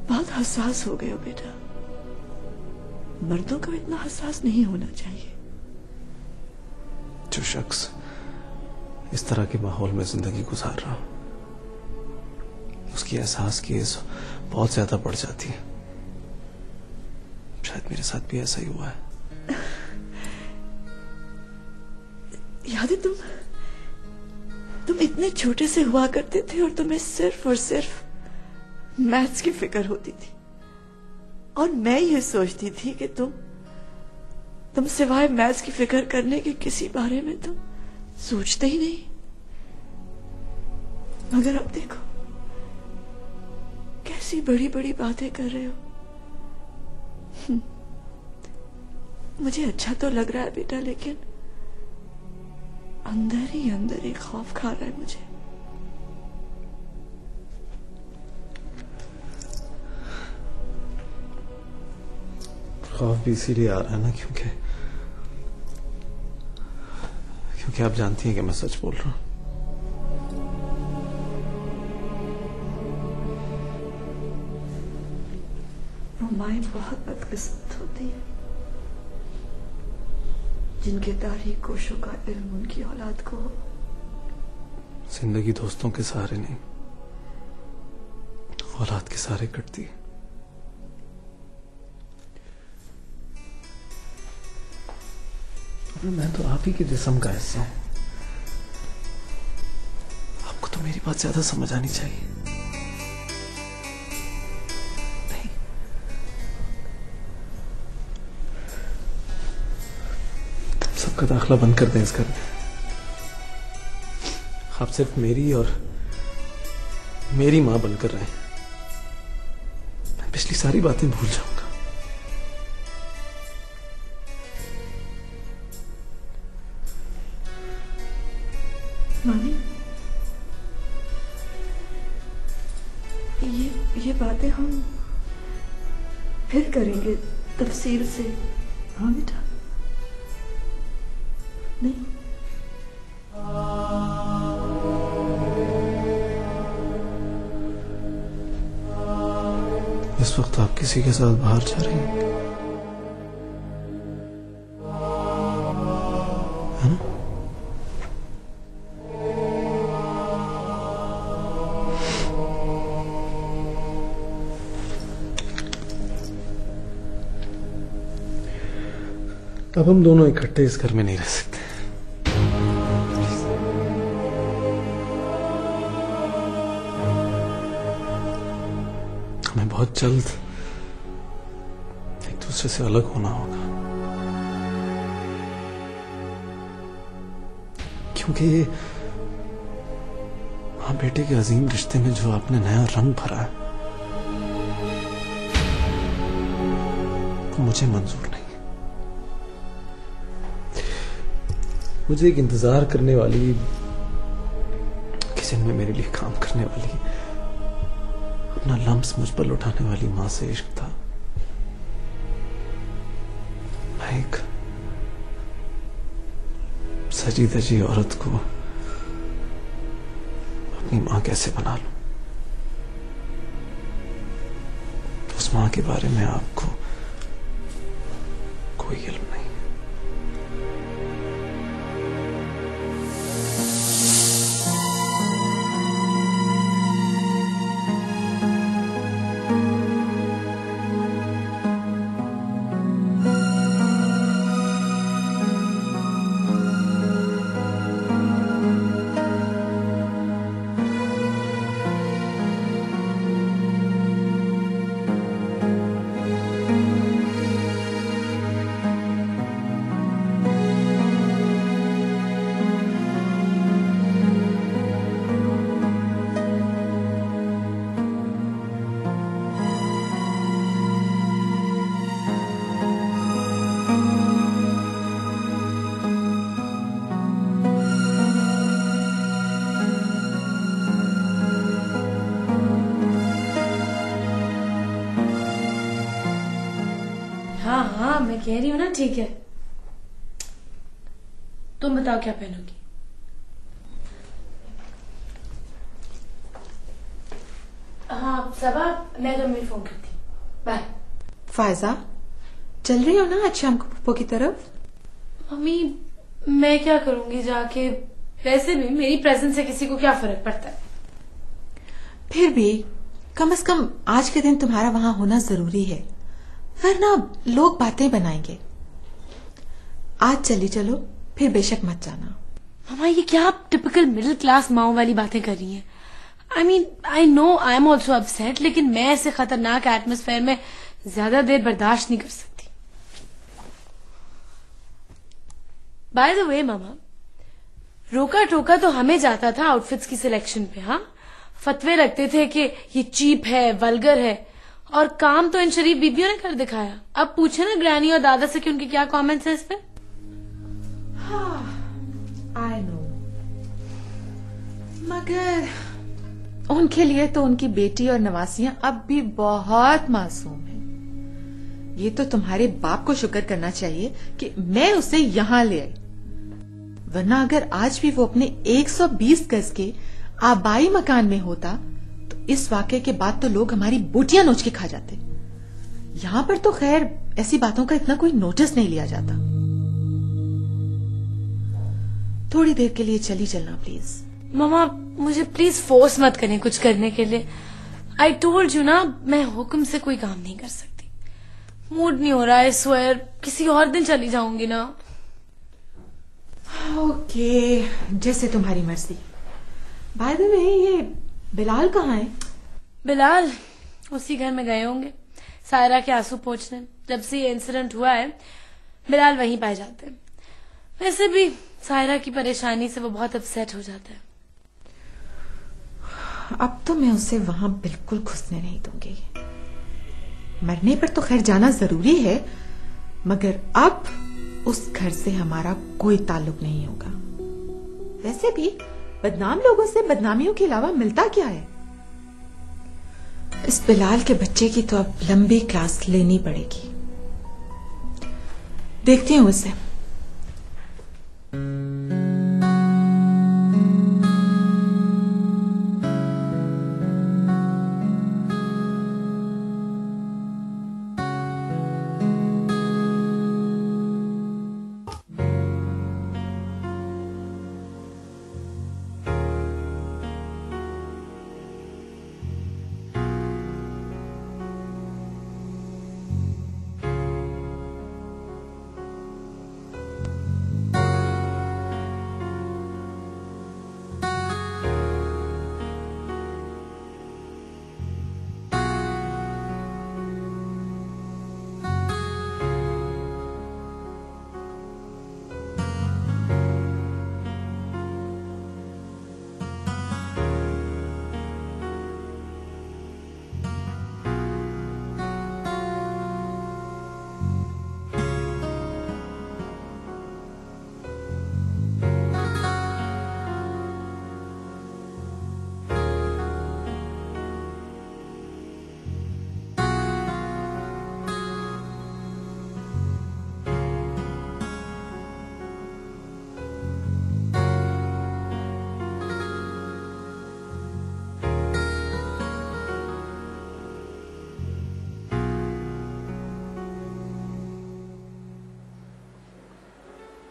बहुत हसास हो गए हो बेटा। मर्दों को इतना हसास नहीं होना चाहिए। जो शख्स इस तरह के माहौल में जिंदगी गुजार रहा, उसकी एहसास की बहुत ज्यादा बढ़ जाती है। शायद मेरे साथ भी ऐसा ही हुआ है। याद है तुम इतने छोटे से हुआ करते थे और तुम्हें सिर्फ और सिर्फ मैथ्स की फिक्र होती थी, और मैं ये सोचती थी कि तुम सिवाय मैथ्स की फिक्र करने के किसी बारे में तुम सोचते ही नहीं। मगर अब देखो कैसी बड़ी बड़ी बातें कर रहे हो। मुझे अच्छा तो लग रहा है बेटा, लेकिन अंदर ही खौफ खा रहा है मुझे। खौफ भी इसीलिए आ रहा है ना क्योंकि आप जानती हैं कि मैं सच बोल रहा हूं। वो माएं बहुत बदकिस्मत होती है जिनके तारीख कोशों का इल्म उनकी औलाद को। जिंदगी दोस्तों के सहारे नहीं, औलाद के सहारे कटती है। मैं तो आप ही के जिस्म का हिस्सा हूं। आपको तो मेरी बात ज्यादा समझ आनी चाहिए। नहीं, सबका दाखला बंद कर दें इस घर में। आप सिर्फ मेरी और मेरी मां बनकर रहे। मैं पिछली सारी बातें भूल जाऊंगा। मानी, ये बातें हम फिर करेंगे तफसील से। हाँ बेटा, नहीं? इस वक्त आप किसी के साथ बाहर जा रही हैं, है ना? अब हम दोनों इकट्ठे इस घर में नहीं रह सकते। हमें बहुत जल्द एक दूसरे से अलग होना होगा, क्योंकि ये मां बेटे के अजीम रिश्ते में जो आपने नया रंग भरा है वो मुझे मंजूर नहीं। मुझे एक इंतजार करने वाली, किचन में मेरे लिए काम करने वाली, अपना लम्स मुझ पर लुटाने वाली मां से इश्क था। मैं एक सजी धजी औरत को अपनी मां कैसे बना लूं? उस मां के बारे में आपको कोई इल्म नहीं। हाँ मैं कह रही हूँ ना, ठीक है। तुम बताओ क्या पहनोगी? हाँ सबा मैं तो मेरी फोन करती। बाय। फायजा, चल रही हो ना आज शाम को पप्पो की तरफ? मम्मी मैं क्या करूंगी जाके, वैसे भी मेरी प्रेजेंस से किसी को क्या फर्क पड़ता है। फिर भी कम से कम आज के दिन तुम्हारा वहां होना जरूरी है, वरना लोग बातें बनाएंगे। आज चली चलो, फिर बेशक मत जाना। मामा ये क्या आप टिपिकल मिडिल क्लास माओ वाली बातें कर रही हैं? I know I am also upset, लेकिन मैं ऐसे खतरनाक एटमोस्फेयर में ज्यादा देर बर्दाश्त नहीं कर सकती। बाय द वे मामा, रोका टोका तो हमें जाता था आउटफिट्स की सिलेक्शन पे। हाँ, फतवे रखते थे कि ये चीप है, वल्गर है, और काम तो इन शरीफ बीबियों ने कर दिखाया। अब पूछे ना ग्रैनी और दादा से कि उनके क्या कमेंट्स हैं इस पे। आई नो, मगर उनके लिए तो उनकी बेटी और नवासियां अब भी बहुत मासूम हैं। ये तो तुम्हारे बाप को शुक्र करना चाहिए कि मैं उसे यहां ले आई, वरना अगर आज भी वो अपने 120 गज के आबाई मकान में होता तो इस वाकये के बाद तो लोग हमारी बोटियां नोच के खा जाते। यहां पर तो खैर ऐसी बातों का इतना कोई नोटिस नहीं लिया जाता। थोड़ी देर के लिए चली चलना प्लीज। मामा मुझे प्लीज फोर्स मत करें कुछ करने के लिए। आई टोल्ड यू ना, मैं हुक्म से कोई काम नहीं कर सकती। मूड नहीं हो रहा है, स्वेयर किसी और दिन चली जाऊंगी ना। ओके, जैसे तुम्हारी मर्जी। बाय द वे, ये बिलाल कहाँ है? बिलाल उसी घर में गए होंगे सायरा के आंसू पोंछने। जब से ये इंसिडेंट हुआ है बिलाल वहीं पाए जाते हैं। वैसे भी सायरा की परेशानी से वो बहुत अपसेट हो जाता है। अब तो मैं उसे वहां बिल्कुल घुसने नहीं दूंगी। मरने पर तो खैर जाना जरूरी है, मगर अब उस घर से हमारा कोई ताल्लुक नहीं होगा। वैसे भी बदनाम लोगों से बदनामियों के अलावा मिलता क्या है? इस बिलाल के बच्चे की तो अब लंबी क्लास लेनी पड़ेगी। देखती हूँ उसे।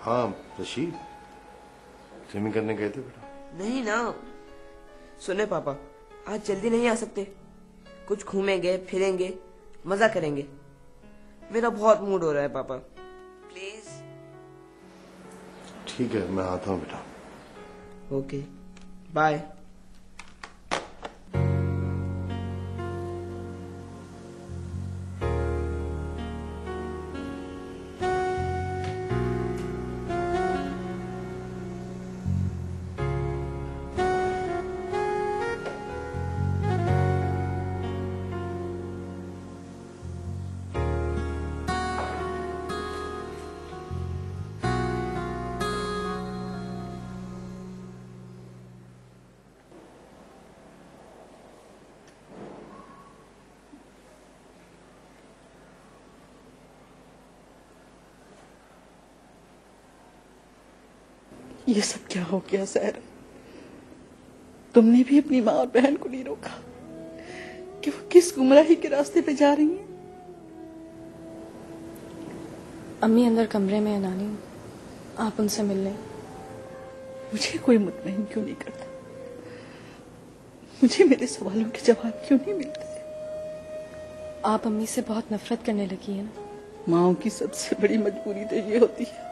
हाँ रशीद, स्विमिंग करने गए थे बेटा? नहीं ना, सुने पापा, आज जल्दी नहीं आ सकते? कुछ घूमेंगे फिरेंगे, मजा करेंगे। मेरा बहुत मूड हो रहा है पापा, प्लीज। ठीक है, मैं आता हूँ बेटा। Okay, bye. ये सब क्या हो गया सायरा? तुमने भी अपनी माँ और बहन को नहीं रोका। कि वो किस गुमराही के रास्ते पे जा रही हैं। अम्मी अंदर कमरे में है नानी, आप उनसे मिल लें। मुझे कोई मुतमईन क्यों नहीं करता? मुझे मेरे सवालों के जवाब क्यों नहीं मिलते? आप अम्मी से बहुत नफरत करने लगी है ना? माओ की सबसे बड़ी मजबूरी तो ये होती है